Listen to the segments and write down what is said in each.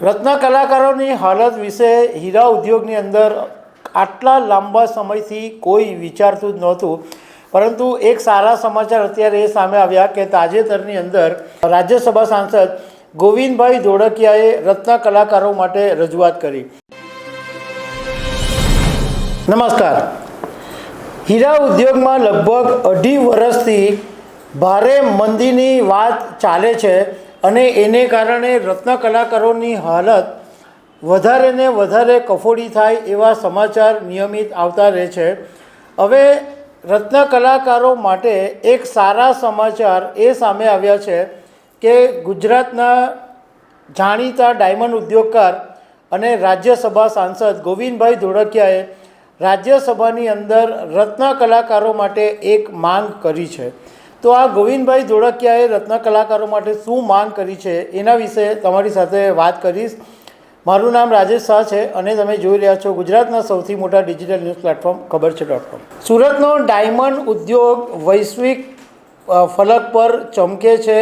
રત્ન કલાકારોની હાલત વિશે હીરા ઉદ્યોગની અંદર આટલા લાંબા સમયથી કોઈ વિચારતું જ નહોતું, પરંતુ એક સારા સમાચાર અત્યારે એ સામે આવ્યા કે તાજેતરની અંદર રાજ્યસભા સાંસદ ગોવિંદભાઈ ધોળકિયાએ રત્ન કલાકારો માટે રજૂઆત કરી. નમસ્કાર. હીરા ઉદ્યોગમાં લગભગ 2.5 વર્ષથી ભારે મંદીની વાત ચાલે છે અને એને કારણે રત્ન કલાકારોની હાલત વધારે ને વધારે કફોડી થાય એવા સમાચાર નિયમિત આવતા રહે છે. હવે રત્ન કલાકારો માટે એક સારા સમાચાર એ સામે આવ્યા છે કે ગુજરાતના જાણીતા ડાયમંડ ઉદ્યોગકાર અને રાજ્યસભા સાંસદ ગોવિંદભાઈ ધોળકિયાએ રાજ્યસભાની અંદર રત્ન કલાકારો માટે એક માંગ કરી છે. તો આ ગોવિંદભાઈ ધોળકિયાએ રત્ન કલાકારો માટે શું માંગ કરી છે એના વિશે તમારી સાથે વાત કરીશ. મારું નામ રાજેશ શાહ છે અને તમે જોઈ રહ્યા છો ગુજરાતના સૌથી મોટા ડિજિટલ ન્યૂઝ પ્લેટફોર્મ ખબરછે.com. સુરતનો ડાયમંડ ઉદ્યોગ વૈશ્વિક ફલક પર ચમકે છે,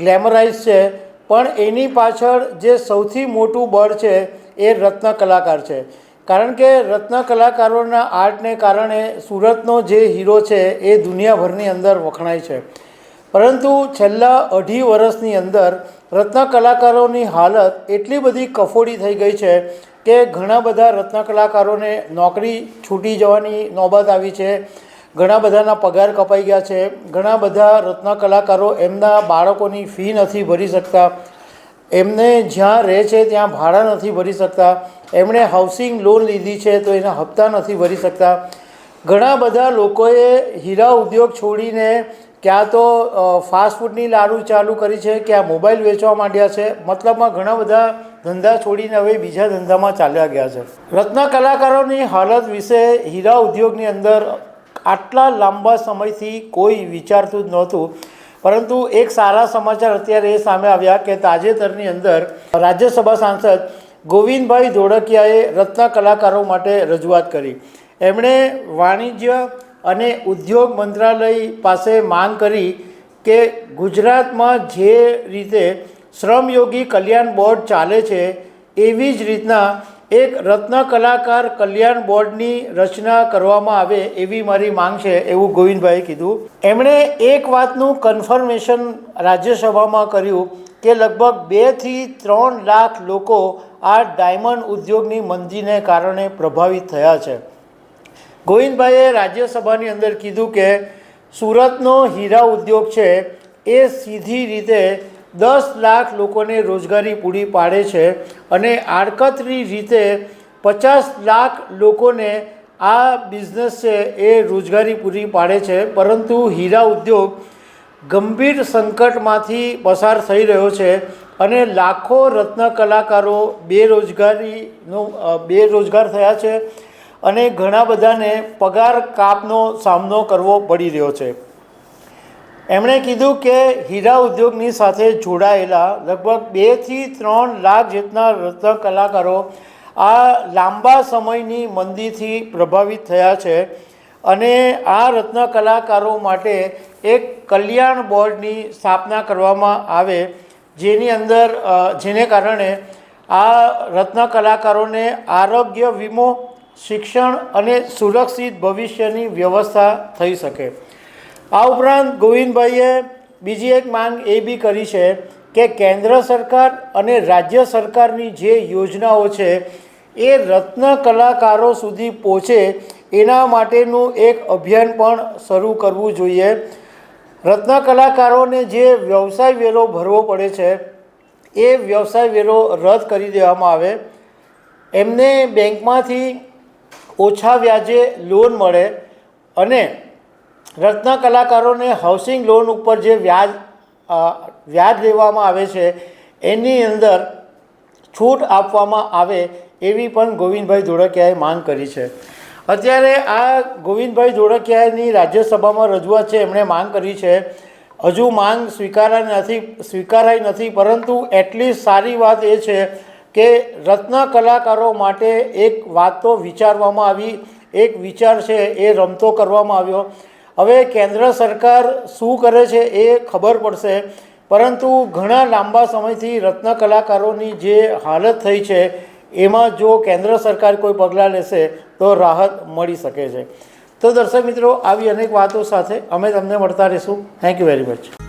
ગ્લેમરાઇઝ છે, પણ એની પાછળ જે સૌથી મોટું બળ છે એ રત્ન કલાકાર છે. કારણ કે રત્ન કલાકારોના આર્ટને કારણે સુરતનો જે હીરો છે એ દુનિયાભરની અંદર વખણાય છે. પરંતુ છેલ્લા 2.5 વર્ષની અંદર રત્ન કલાકારોની હાલત એટલી બધી કફોડી થઈ ગઈ છે કે ઘણા બધા રત્ન કલાકારોને નોકરી છૂટી જવાની નોબત આવી છે. ઘણા બધાના પગાર કપાઈ ગયા છે. ઘણા બધા રત્ન કલાકારો એમના બાળકોની ફી નથી ભરી શકતા, એમને જ્યાં રહે છે ત્યાં ભાડા નથી ભરી શકતા, એમણે હાઉસિંગ લોન લીધી છે તો એના હપ્તા નથી ભરી શકતા. ઘણા બધા લોકોએ હીરા ઉદ્યોગ છોડીને ક્યાં તો ફાસ્ટફૂડની લારી ચાલુ કરી છે, ક્યાં મોબાઈલ વેચવા માંડ્યા છે. મતલબમાં ઘણા બધા ધંધા છોડીને હવે બીજા ધંધામાં ચાલ્યા ગયા છે. રત્ન કલાકારોની હાલત વિશે હીરા ઉદ્યોગની અંદર આટલા લાંબા સમયથી કોઈ વિચારતું જ નહોતું, પરંતુ એક સારા સમાચાર અત્યારે એ સામે આવ્યા કે તાજેતરની અંદર રાજ્યસભા સાંસદ ગોવિંદભાઈ ધોળકિયાએ રત્ન કલાકારો માટે રજૂઆત કરી. એમણે વાણિજ્ય અને ઉદ્યોગ મંત્રાલય પાસે માંગ કરી કે ગુજરાતમાં જે રીતે શ્રમયોગી કલ્યાણ બોર્ડ ચાલે છે એવી જ રીતના એક રત્ન કલાકાર કલ્યાણ બોર્ડની રચના કરવામાં આવે એવી મારી માંગ છે, એવું ગોવિંદભાઈએ કીધું. એમણે એક વાતનું કન્ફર્મેશન રાજ્યસભામાં કર્યું કે લગભગ 2 થી 3 લાખ લોકો આ ડાયમંડ ઉદ્યોગની મંદીને કારણે પ્રભાવિત થયા છે. ગોવિંદભાઈએ રાજ્યસભાની અંદર કીધું કે સુરતનો હીરા ઉદ્યોગ છે એ સીધી રીતે 10 લાખ લોકોને રોજગારી પૂરી પાડે છે અને આડકતરી રીતે 50 લાખ લોકોને આ બિઝનેસ છે એ રોજગારી પૂરી પાડે છે. પરંતુ હીરા ઉદ્યોગ ગંભીર સંકટમાંથી પસાર થઈ રહ્યો છે અને લાખો રત્ન કલાકારો બેરોજગાર થયા છે અને ઘણા બધાને પગાર કાપનો સામનો કરવો પડી રહ્યો છે. એમણે કીધું કે હીરા ઉદ્યોગની સાથે જોડાયેલા લગભગ 2 થી 3 લાખ જેટલા રત્ન કલાકારો આ લાંબા સમયની મંદીથી પ્રભાવિત થયા છે અને આ રત્ન કલાકારો માટે એક કલ્યાણ બોર્ડની સ્થાપના કરવામાં આવે જેને કારણે આ રત્ન કલાકારોને આરોગ્ય વીમો, શિક્ષણ અને સુરક્ષિત ભવિષ્યની વ્યવસ્થા થઈ શકે. આ ઉપરાંત ગોવિંદભાઈએ બીજી એક માંગ એ બી કરી છે કે કેન્દ્ર સરકાર અને રાજ્ય સરકારની જે યોજનાઓ છે એ રત્ન કલાકારો સુધી પહોંચે એના માટેનું એક અભિયાન પણ શરૂ કરવું જોઈએ. રત્ન કલાકારોને જે વ્યવસાય વેરો ભરવો પડે છે એ વ્યવસાય વેરો રદ કરી દેવામાં આવે, એમને બેંકમાંથી ઓછા વ્યાજે લોન મળે અને રત્ન કલાકારોને હાઉસિંગ લોન ઉપર જે વ્યાજ લેવામાં આવે છે એની અંદર છૂટ આપવામાં આવે એવી પણ ગોવિંદભાઈ ધોળકિયાએ માંગ કરી છે. અત્યારે આ ગોવિંદભાઈ ધોળકિયાની રાજ્યસભામાં રજૂઆત છે, એમણે માંગ કરી છે. હજુ માંગ સ્વીકારાઈ નથી, પરંતુ એટલી સારી વાત એ છે કે રત્ન કલાકારો માટે એક વાત તો વિચારવામાં આવી, એક વિચાર છે એ રમતો કરવામાં આવ્યો. હવે કેન્દ્ર સરકાર શું કરે છે એ ખબર પડશે પરંતુ ઘણા લાંબા સમયથી રત્ન કલાકારોની જે હાલત થઈ છે એમાં જો કેન્દ્ર સરકાર કોઈ પગલાં લેશે તો રાહત મળી શકે છે. તો દર્શક મિત્રો, આવી અનેક વાતો સાથે અમે તમને મળતા રહીશું. Thank you very much.